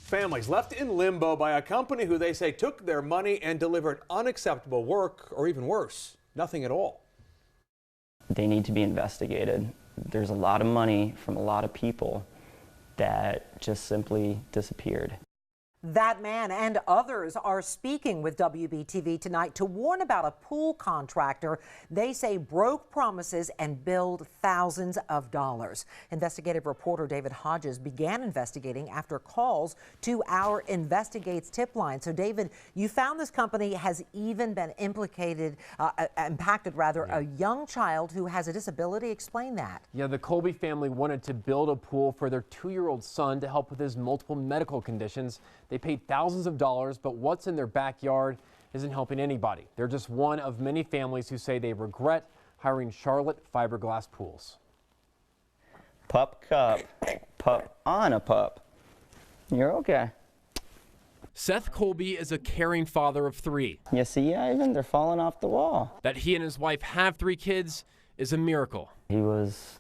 Families left in limbo by a company who they say took their money and delivered unacceptable work, or even worse, nothing at all. They need to be investigated. There's a lot of money from a lot of people that just simply disappeared. That man and others are speaking with WBTV tonight to warn about a pool contractor they say broke promises and billed thousands of dollars. Investigative reporter David Hodges began investigating after calls to our Investigates tip line. So, David, you found this company has even been impacted a young child who has a disability. Explain that. Yeah, the Colby family wanted to build a pool for their 2-year-old son to help with his multiple medical conditions. They paid thousands of dollars, but what's in their backyard isn't helping anybody. They're just one of many families who say they regret hiring Charlotte Fiberglass Pools. Pup cup, pup on a pup. You're okay. Seth Colby is a caring father of 3. You see, Ivan, they're falling off the wall. That he and his wife have 3 kids is a miracle. He was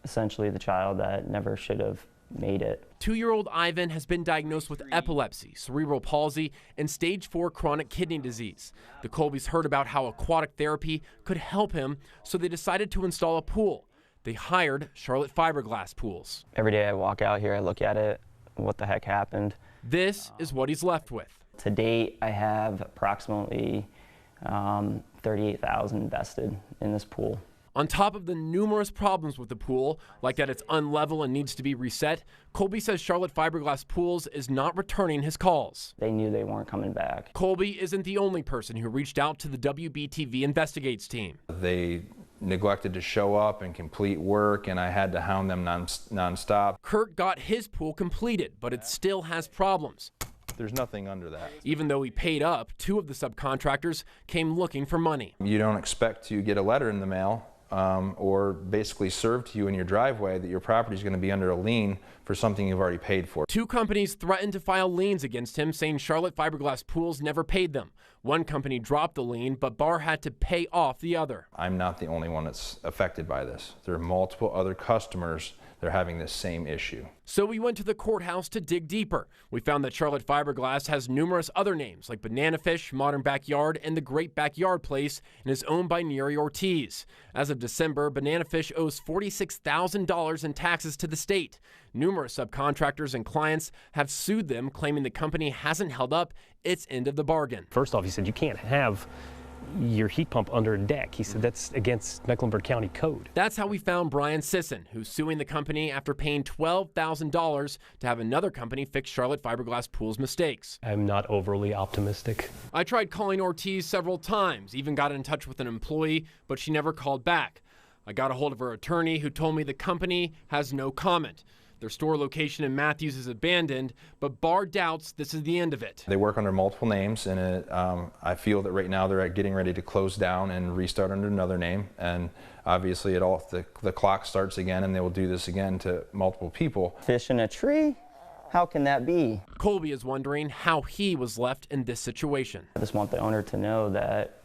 essentially the child that never should have made it. 2-year-old Ivan has been diagnosed with epilepsy, cerebral palsy, and stage 4 chronic kidney disease. The Colbys heard about how aquatic therapy could help him, so they decided to install a pool. They hired Charlotte Fiberglass Pools. Every day I walk out here, I look at it, what the heck happened? This is what he's left with. To date, I have approximately $38,000 invested in this pool. On top of the numerous problems with the pool, like that it's unlevel and needs to be reset, Colby says Charlotte Fiberglass Pools is not returning his calls. They knew they weren't coming back. Colby isn't the only person who reached out to the WBTV Investigates team. They neglected to show up and complete work, and I had to hound them nonstop. Kurt got his pool completed, but it still has problems. There's nothing under that. Even though he paid up, 2 of the subcontractors came looking for money. You don't expect to get a letter in the mail or basically served to you in your driveway that your property is going to be under a lien for something you've already paid for. 2 companies threatened to file liens against him, saying Charlotte Fiberglass Pools never paid them. One company dropped the lien, but Barr had to pay off the other. I'm not the only one that's affected by this. There are multiple other customers that are having this same issue. So we went to the courthouse to dig deeper. We found that Charlotte Fiberglass has numerous other names like Banana Fish, Modern Backyard, and the Great Backyard Place, and is owned by Neri Ortiz. As of December, Banana Fish owes $46,000 in taxes to the state. Numerous subcontractors and clients have sued them, claiming the company hasn't held up its end of the bargain. First off, he said you can't have your heat pump under a deck. He said that's against Mecklenburg County code. That's how we found Brian Sisson, who's suing the company after paying $12,000 to have another company fix Charlotte Fiberglass Pools' mistakes. I'm not overly optimistic. I tried calling Ortiz several times, even got in touch with an employee, but she never called back. I got a hold of her attorney, who told me the company has no comment. Their store location in Matthews is abandoned, but Barr doubts this is the end of it. They work under multiple names, and I feel that right now they're getting ready to close down and restart under another name. And obviously, the clock starts again, and they will do this again to multiple people. Fish in a tree? How can that be? Colby is wondering how he was left in this situation. I just want the owner to know that,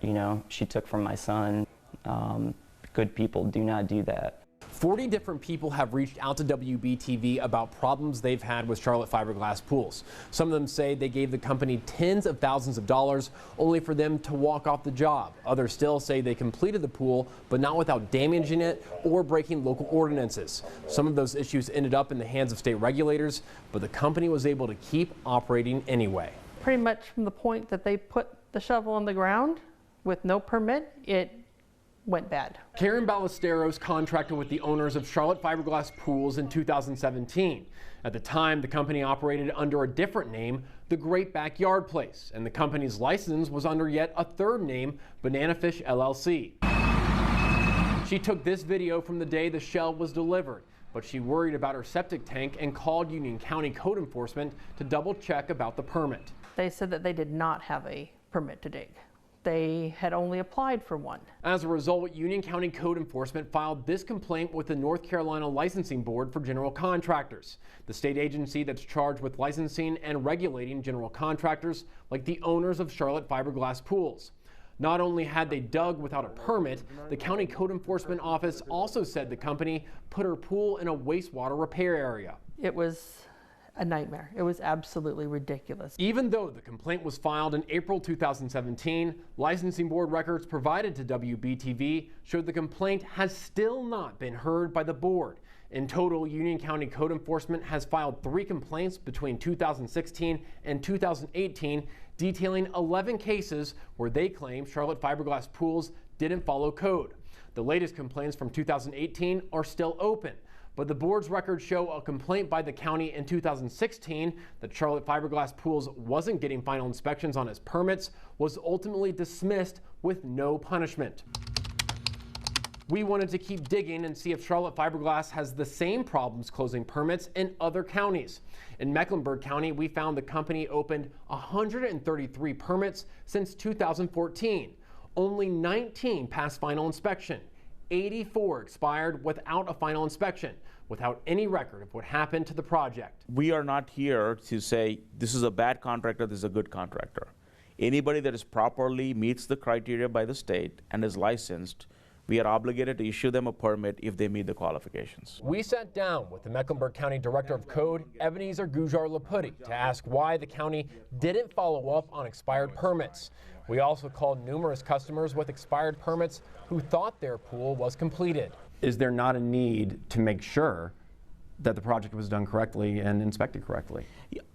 she took from my son. Good people do not do that. 40 different people have reached out to WBTV about problems they've had with Charlotte Fiberglass Pools. Some of them say they gave the company tens of thousands of dollars only for them to walk off the job. Others still say they completed the pool, but not without damaging it or breaking local ordinances. Some of those issues ended up in the hands of state regulators, but the company was able to keep operating anyway. Pretty much from the point that they put the shovel in the ground with no permit, it went bad. Karen Ballesteros contracted with the owners of Charlotte Fiberglass Pools in 2017. At the time, the company operated under a different name, the Great Backyard Place, and the company's license was under yet a third name, Banana Fish LLC. She took this video from the day the shell was delivered, but she worried about her septic tank and called Union County Code Enforcement to double check about the permit. They said that they did not have a permit to dig. They had only applied for one. As a result, Union County Code Enforcement filed this complaint with the North Carolina Licensing Board for General Contractors, the state agency that's charged with licensing and regulating general contractors like the owners of Charlotte Fiberglass Pools. Not only had they dug without a permit, the County Code Enforcement Office also said the company put her pool in a wastewater repair area. It was a nightmare. It was absolutely ridiculous. Even though the complaint was filed in April 2017, licensing board records provided to WBTV showed the complaint has still not been heard by the board. In total, Union County Code Enforcement has filed 3 complaints between 2016 and 2018, detailing 11 cases where they claim Charlotte Fiberglass Pools didn't follow code. The latest complaints from 2018 are still open, but the board's records show a complaint by the county in 2016 that Charlotte Fiberglass Pools wasn't getting final inspections on its permits was ultimately dismissed with no punishment. We wanted to keep digging and see if Charlotte Fiberglass has the same problems closing permits in other counties. In Mecklenburg County, we found the company opened 133 permits since 2014. Only 19 passed final inspection. 84 expired without a final inspection, without any record of what happened to the project. We are not here to say this is a bad contractor, this is a good contractor. Anybody that is properly meets the criteria by the state and is licensed, we are obligated to issue them a permit if they meet the qualifications. We sat down with the Mecklenburg County Director of Code, Ebenezer Gujar-Laputti, to ask why the county didn't follow up on expired permits. We also called numerous customers with expired permits who thought their pool was completed. Is there not a need to make sure that the project was done correctly and inspected correctly?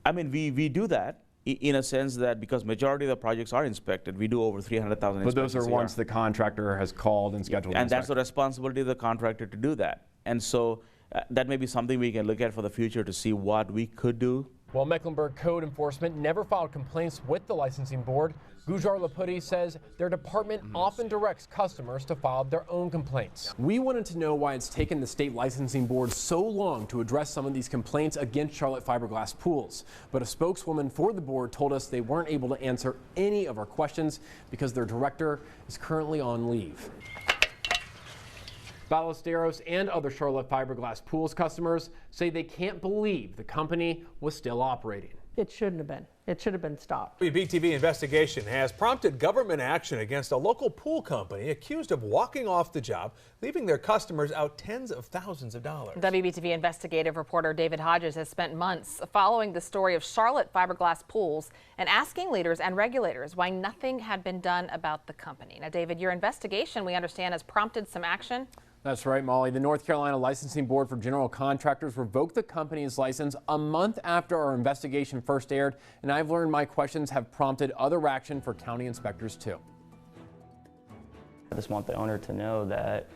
I mean, we do that in a sense that because majority of the projects are inspected, we do over 300,000 inspections. But those are once the contractor has called and scheduled. And that's the responsibility of the contractor to do that. And so that may be something we can look at for the future to see what we could do. While Mecklenburg Code Enforcement never filed complaints with the licensing board, Gujar-Laputti says their department often directs customers to file their own complaints. We wanted to know why it's taken the state licensing board so long to address some of these complaints against Charlotte Fiberglass Pools. But a spokeswoman for the board told us they weren't able to answer any of our questions because their director is currently on leave. Ballesteros and other Charlotte Fiberglass Pools customers say they can't believe the company was still operating. It shouldn't have been. It should have been stopped. WBTV investigation has prompted government action against a local pool company accused of walking off the job, leaving their customers out tens of thousands of dollars. WBTV investigative reporter David Hodges has spent months following the story of Charlotte Fiberglass Pools and asking leaders and regulators why nothing had been done about the company. Now, David, your investigation, we understand, has prompted some action. That's right, Molly. The North Carolina Licensing Board for General Contractors revoked the company's license a month after our investigation first aired, and I've learned my questions have prompted other action for county inspectors too. I just want the owner to know that,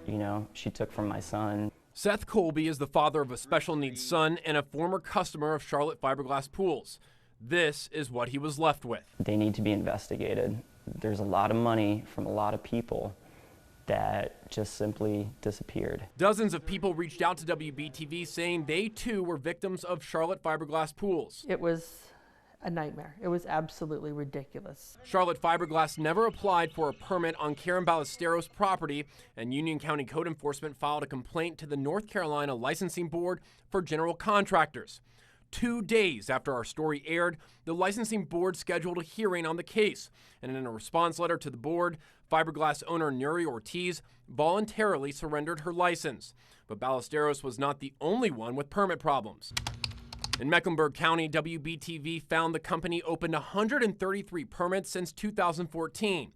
she took from my son. Seth Colby is the father of a special needs son and a former customer of Charlotte Fiberglass Pools. This is what he was left with. They need to be investigated. There's a lot of money from a lot of people that just simply disappeared. Dozens of people reached out to WBTV saying they too were victims of Charlotte Fiberglass Pools. It was a nightmare. It was absolutely ridiculous. Charlotte Fiberglass never applied for a permit on Karen Ballesteros' property, and Union County Code Enforcement filed a complaint to the North Carolina Licensing Board for General Contractors. 2 days after our story aired, the licensing board scheduled a hearing on the case. And in a response letter to the board, Fiberglass owner Nuri Ortiz voluntarily surrendered her license. But Ballesteros was not the only one with permit problems. In Mecklenburg County, WBTV found the company opened 133 permits since 2014.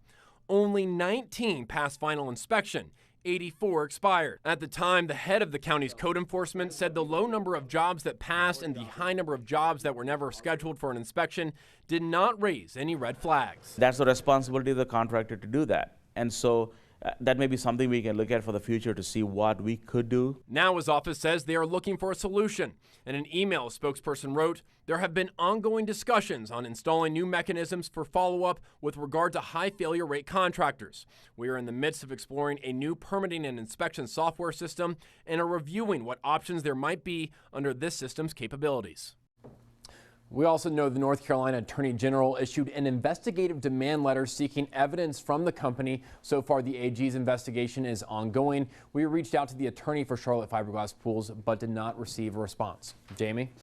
Only 19 passed final inspection. 84 expired. At the time, the head of the county's code enforcement said the low number of jobs that passed and the high number of jobs that were never scheduled for an inspection did not raise any red flags. That's the responsibility of the contractor to do that. And so that may be something we can look at for the future to see what we could do. Now his office says they are looking for a solution. In an email, a spokesperson wrote, there have been ongoing discussions on installing new mechanisms for follow-up with regard to high failure rate contractors. We are in the midst of exploring a new permitting and inspection software system and are reviewing what options there might be under this system's capabilities. We also know the North Carolina Attorney General issued an investigative demand letter seeking evidence from the company. So far, the AG's investigation is ongoing. We reached out to the attorney for Charlotte Fiberglass Pools, but did not receive a response. Jamie?